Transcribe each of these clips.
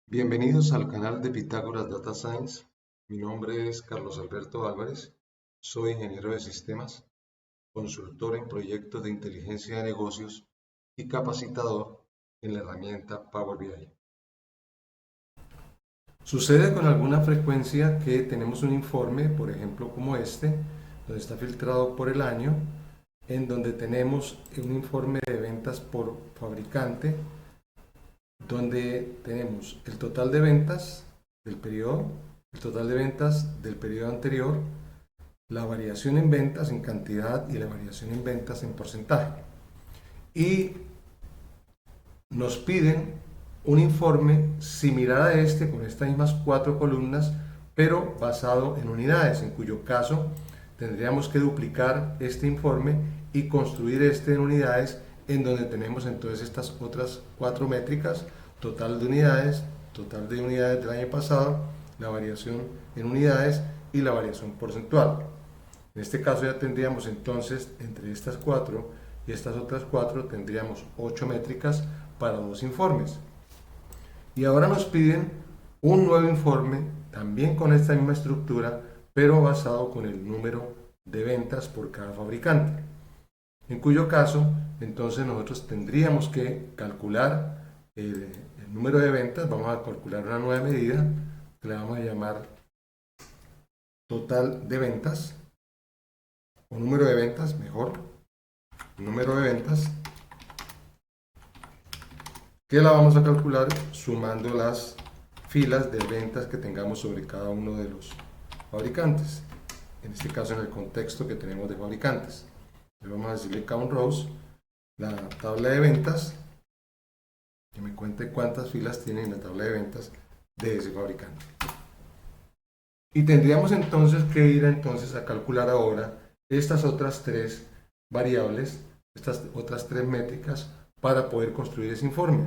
Bienvenidos al canal de Pitágoras Data Science. Mi nombre es Carlos Alberto Álvarez, soy ingeniero de sistemas, consultor en proyectos de inteligencia de negocios y capacitador en la herramienta Power BI. Sucede con alguna frecuencia que tenemos un informe, por ejemplo como este, donde está filtrado por el año, en donde tenemos un informe de ventas por fabricante, donde tenemos el total de ventas del periodo, el total de ventas del periodo anterior, la variación en ventas en cantidad y la variación en ventas en porcentaje. Y nos piden un informe similar a este, con estas mismas 4 columnas, pero basado en unidades, en cuyo caso tendríamos que duplicar este informe y construir este en unidades, en donde tenemos entonces estas otras 4 métricas: total de unidades del año pasado, la variación en unidades y la variación porcentual. En este caso ya tendríamos entonces, entre estas 4 y estas otras 4, tendríamos 8 métricas para 2 informes. Y ahora nos piden un nuevo informe, también con esta misma estructura, pero basado con el número de ventas por cada fabricante. En cuyo caso, entonces nosotros tendríamos que calcular el número de ventas. Vamos a calcular una nueva medida que le vamos a llamar total de ventas, o número de ventas, mejor, número de ventas, que la vamos a calcular sumando las filas de ventas que tengamos sobre cada uno de los fabricantes, en este caso en el contexto que tenemos de fabricantes. Le vamos a decirle count rows, la tabla de ventas, que me cuente cuántas filas tiene en la tabla de ventas de ese fabricante. Y tendríamos entonces que ir a calcular ahora estas otras 3 variables, estas otras 3 métricas, para poder construir ese informe.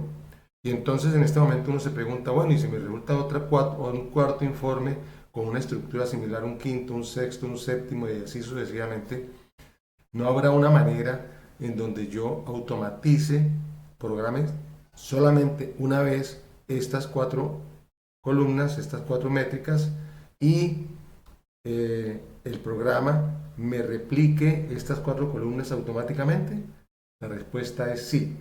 Y entonces en este momento uno se pregunta, bueno, y si me resulta un cuarto informe con una estructura similar, un quinto, un sexto, un séptimo y así sucesivamente, ¿no habrá una manera en donde yo automatice, programe solamente una vez estas 4 columnas, estas 4 métricas, y el programa me replique estas 4 columnas automáticamente? La respuesta es sí.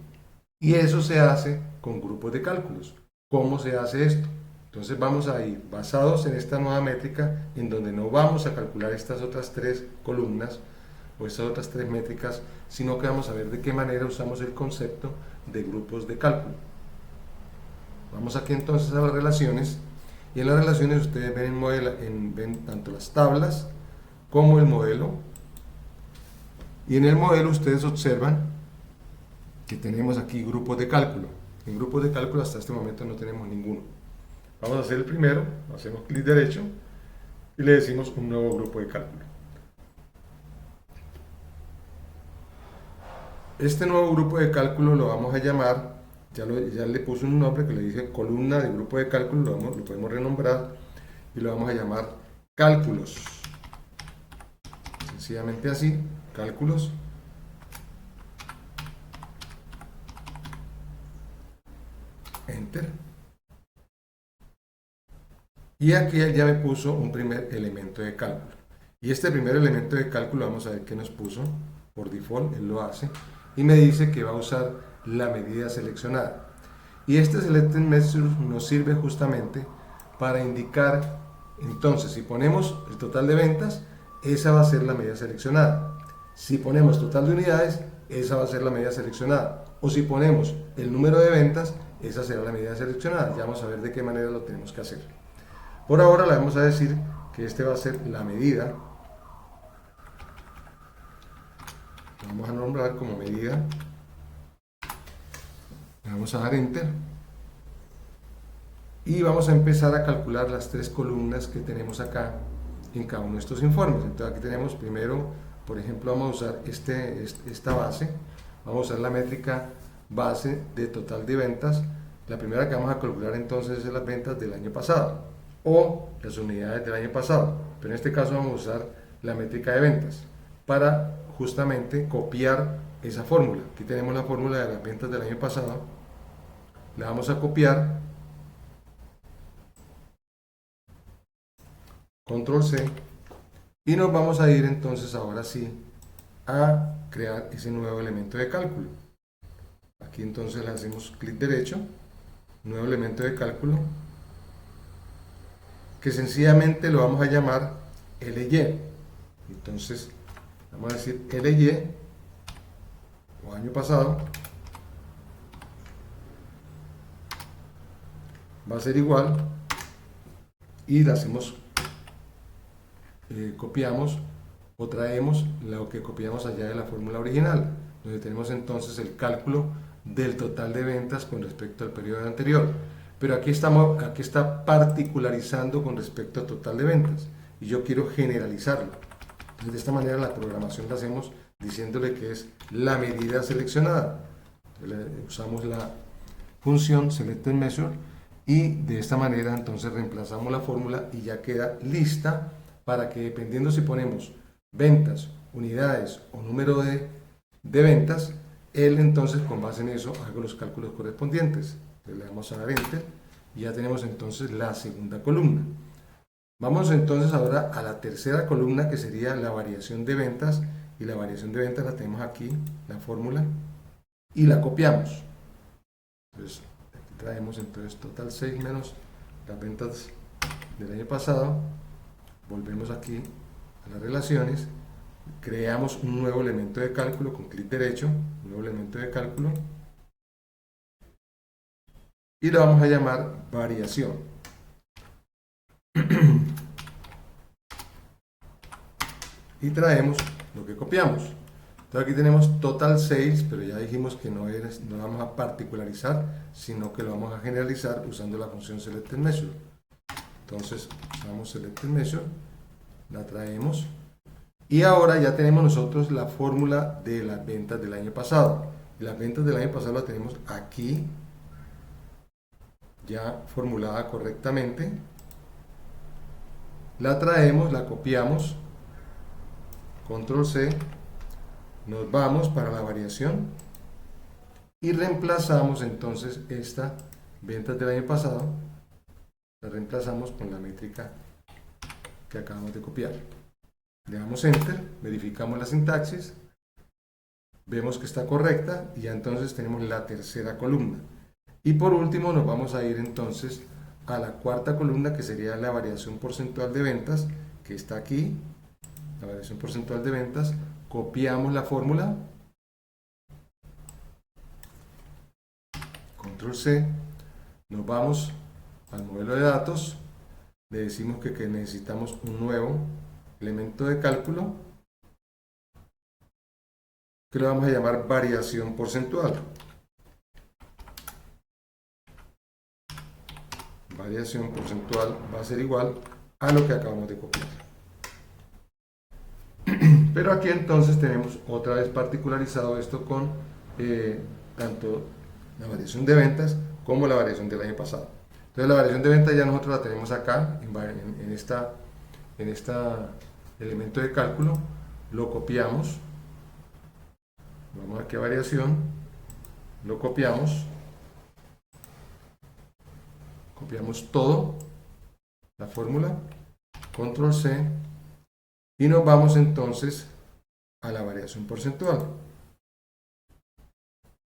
Y eso se hace con grupos de cálculos. ¿Cómo se hace esto? Entonces vamos a ir basados en esta nueva métrica, en donde no vamos a calcular estas otras 3 columnas o estas otras 3 métricas, sino que vamos a ver de qué manera usamos el concepto de grupos de cálculo. Vamos aquí entonces a las relaciones, y en las relaciones ustedes ven tanto las tablas como el modelo, y en el modelo ustedes observan que tenemos aquí grupos de cálculo. En grupos de cálculo hasta este momento no tenemos ninguno. Vamos a hacer el primero, hacemos clic derecho y le decimos un nuevo grupo de cálculo. Este nuevo grupo de cálculo lo vamos a llamar, ya le puse un nombre que le dice columna de grupo de cálculo, lo podemos renombrar y lo vamos a llamar cálculos. Sencillamente así, cálculos. Enter. Y aquí él ya me puso un primer elemento de cálculo. Y este primer elemento de cálculo, vamos a ver qué nos puso. Por default, él lo hace. Y me dice que va a usar la medida seleccionada. Y este Selected Measure nos sirve justamente para indicar, entonces, si ponemos el total de ventas, esa va a ser la medida seleccionada. Si ponemos total de unidades, esa va a ser la medida seleccionada. O si ponemos el número de ventas, esa será la medida seleccionada. Ya vamos a ver de qué manera lo tenemos que hacer. Por ahora le vamos a decir que este va a ser la medida. Lo vamos a nombrar como medida. Le vamos a dar enter. Y vamos a empezar a calcular las 3 columnas que tenemos acá en cada uno de estos informes. Entonces aquí tenemos primero, por ejemplo, vamos a usar esta base. Vamos a usar la métrica base de total de ventas. La primera que vamos a calcular entonces es las ventas del año pasado, o las unidades del año pasado, pero en este caso vamos a usar la métrica de ventas para justamente copiar esa fórmula. Aquí tenemos la fórmula de las ventas del año pasado, la vamos a copiar control C, y nos vamos a ir entonces ahora sí a crear ese nuevo elemento de cálculo. Aquí entonces le hacemos clic derecho, nuevo elemento de cálculo, que sencillamente lo vamos a llamar LY. Entonces vamos a decir LY o año pasado va a ser igual, y le hacemos copiamos o traemos lo que copiamos allá de la fórmula original, donde tenemos entonces el cálculo del total de ventas con respecto al periodo anterior. Pero aquí está particularizando con respecto al total de ventas, y yo quiero generalizarlo. Entonces, de esta manera la programación la hacemos diciéndole que es la medida seleccionada. Entonces, usamos la función selectedMeasure, y de esta manera entonces reemplazamos la fórmula y ya queda lista para que, dependiendo si ponemos ventas, unidades o número de ventas, él entonces con base en eso haga los cálculos correspondientes. Entonces le damos a dar Enter y ya tenemos entonces la segunda columna. Vamos entonces ahora a la tercera columna, que sería la variación de ventas, y la variación de ventas la tenemos aquí, la fórmula, y la copiamos. Entonces aquí traemos entonces total 6 menos las ventas del año pasado, volvemos aquí a las relaciones, creamos un nuevo elemento de cálculo con clic derecho, un nuevo elemento de cálculo, y lo vamos a llamar variación. Y traemos lo que copiamos. Entonces aquí tenemos total sales, pero ya dijimos que no lo vamos a particularizar, sino que lo vamos a generalizar usando la función selectedMeasure. Entonces usamos selectedMeasure, la traemos, y ahora ya tenemos nosotros la fórmula de las ventas del año pasado. Y las ventas del año pasado la tenemos aquí ya formulada correctamente. La traemos, la copiamos, control C, nos vamos para la variación y reemplazamos entonces esta ventas del año pasado, la reemplazamos con la métrica que acabamos de copiar. Le damos Enter, verificamos la sintaxis, vemos que está correcta, y ya entonces tenemos la tercera columna. Y por último nos vamos a ir entonces a la cuarta columna, que sería la variación porcentual de ventas, que está aquí, la variación porcentual de ventas. Copiamos la fórmula, control C, nos vamos al modelo de datos, le decimos que necesitamos un nuevo elemento de cálculo, que lo vamos a llamar variación porcentual. Variación porcentual va a ser igual a lo que acabamos de copiar. Pero aquí entonces tenemos otra vez particularizado esto con tanto la variación de ventas como la variación del año pasado. Entonces la variación de ventas ya nosotros la tenemos acá en esta elemento de cálculo, lo copiamos, vamos aquí a variación, lo copiamos todo, la fórmula, control C, y nos vamos entonces a la variación porcentual.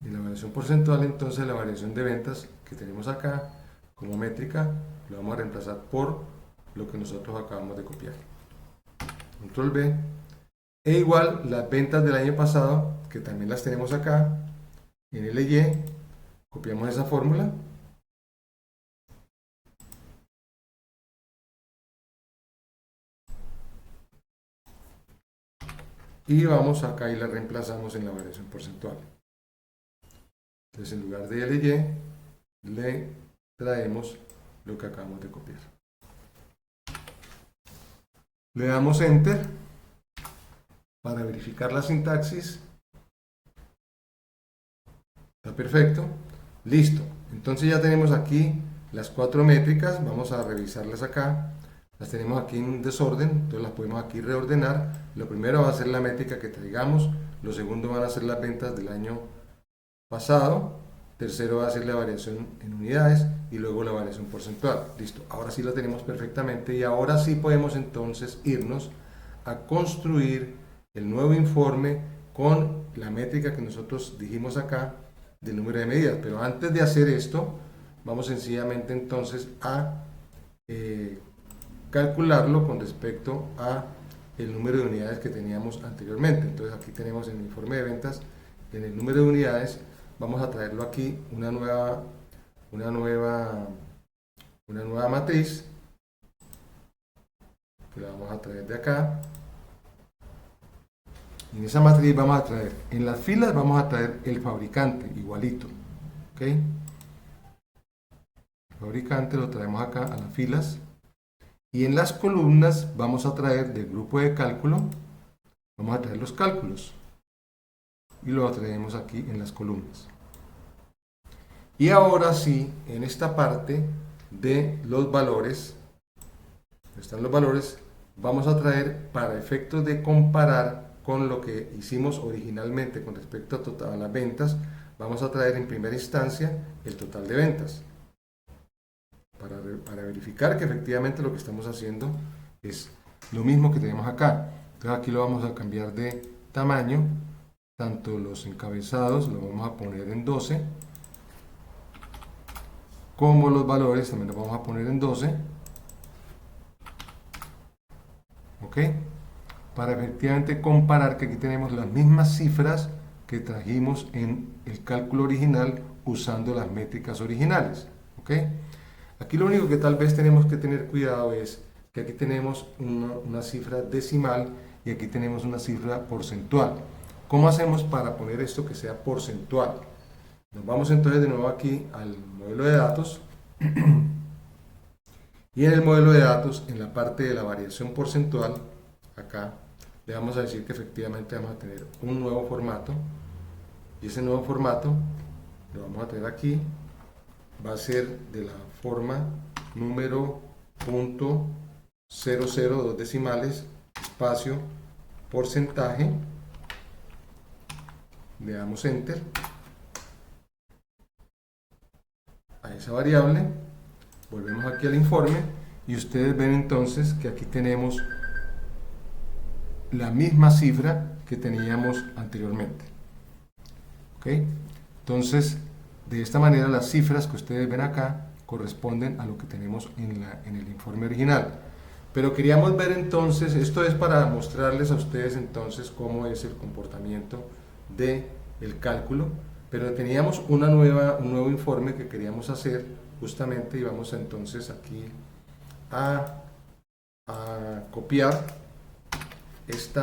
Y la variación porcentual, entonces la variación de ventas que tenemos acá como métrica, lo vamos a reemplazar por lo que nosotros acabamos de copiar. Control B, e igual las ventas del año pasado, que también las tenemos acá en LY, copiamos esa fórmula, y vamos acá y la reemplazamos en la variación porcentual. Entonces en lugar de LY le traemos lo que acabamos de copiar. Le damos Enter para verificar la sintaxis. Está perfecto. Listo. Entonces ya tenemos aquí las 4 métricas. Vamos a revisarlas acá. Las tenemos aquí en desorden, entonces las podemos aquí reordenar. Lo primero va a ser la métrica que traigamos. Lo segundo van a ser las ventas del año pasado. tercero va a ser la variación en unidades y luego la variación porcentual. Listo, ahora sí lo tenemos perfectamente y ahora sí podemos entonces irnos a construir el nuevo informe con la métrica que nosotros dijimos acá del número de medidas. Pero antes de hacer esto, vamos sencillamente entonces a calcularlo con respecto a el número de unidades que teníamos anteriormente. Entonces aquí tenemos el informe de ventas, en el número de unidades vamos a traerlo aquí una nueva matriz que la vamos a traer de acá. Y en esa matriz vamos a traer, en las filas vamos a traer el fabricante igualito, ¿ok? El fabricante lo traemos acá a las filas. Y en las columnas vamos a traer del grupo de cálculo, vamos a traer los cálculos. Y lo traemos aquí en las columnas. Y ahora sí, en esta parte de los valores, están los valores, vamos a traer para efectos de comparar con lo que hicimos originalmente con respecto a las ventas, vamos a traer en primera instancia el total de ventas. Para verificar que efectivamente lo que estamos haciendo es lo mismo que tenemos acá. Entonces aquí lo vamos a cambiar de tamaño, tanto los encabezados lo vamos a poner en 12, como los valores también los vamos a poner en 12, ¿ok? Para efectivamente comparar que aquí tenemos las mismas cifras que trajimos en el cálculo original usando las métricas originales, ¿ok? Aquí lo único que tal vez tenemos que tener cuidado es que aquí tenemos una cifra decimal y aquí tenemos una cifra porcentual. ¿Cómo hacemos para poner esto que sea porcentual? Nos vamos entonces de nuevo aquí al modelo de datos y en el modelo de datos, en la parte de la variación porcentual, acá le vamos a decir que efectivamente vamos a tener un nuevo formato y ese nuevo formato lo vamos a tener aquí. Va a ser de la forma número .00, dos decimales, espacio, porcentaje. Le damos enter a esa variable. Volvemos aquí al informe y ustedes ven entonces que aquí tenemos la misma cifra que teníamos anteriormente. ¿Ok? Entonces, de esta manera las cifras que ustedes ven acá corresponden a lo que tenemos en el informe original. Pero queríamos ver entonces, esto es para mostrarles a ustedes entonces cómo es el comportamiento del cálculo, pero teníamos un nuevo informe que queríamos hacer justamente y vamos entonces aquí a copiar este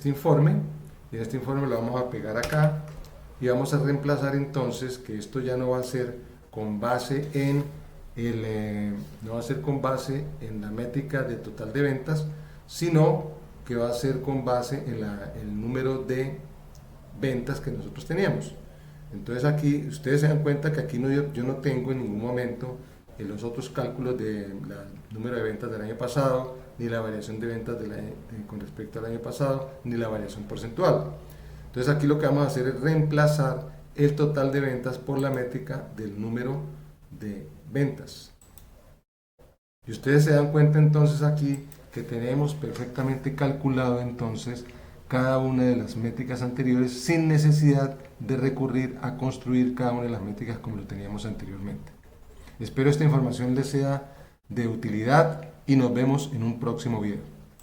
informe. Y en este informe lo vamos a pegar acá y vamos a reemplazar entonces que esto ya no va a ser con base en la métrica de total de ventas, sino que va a ser con base en el número de ventas que nosotros teníamos. Entonces aquí ustedes se dan cuenta que aquí yo no tengo en ningún momento en los otros cálculos del número de ventas del año pasado, ni la variación de ventas con respecto al año pasado, ni la variación porcentual. Entonces aquí lo que vamos a hacer es reemplazar el total de ventas por la métrica del número de ventas. Y ustedes se dan cuenta entonces aquí que tenemos perfectamente calculado entonces cada una de las métricas anteriores sin necesidad de recurrir a construir cada una de las métricas como lo teníamos anteriormente. Espero esta información les sea de utilidad y nos vemos en un próximo video.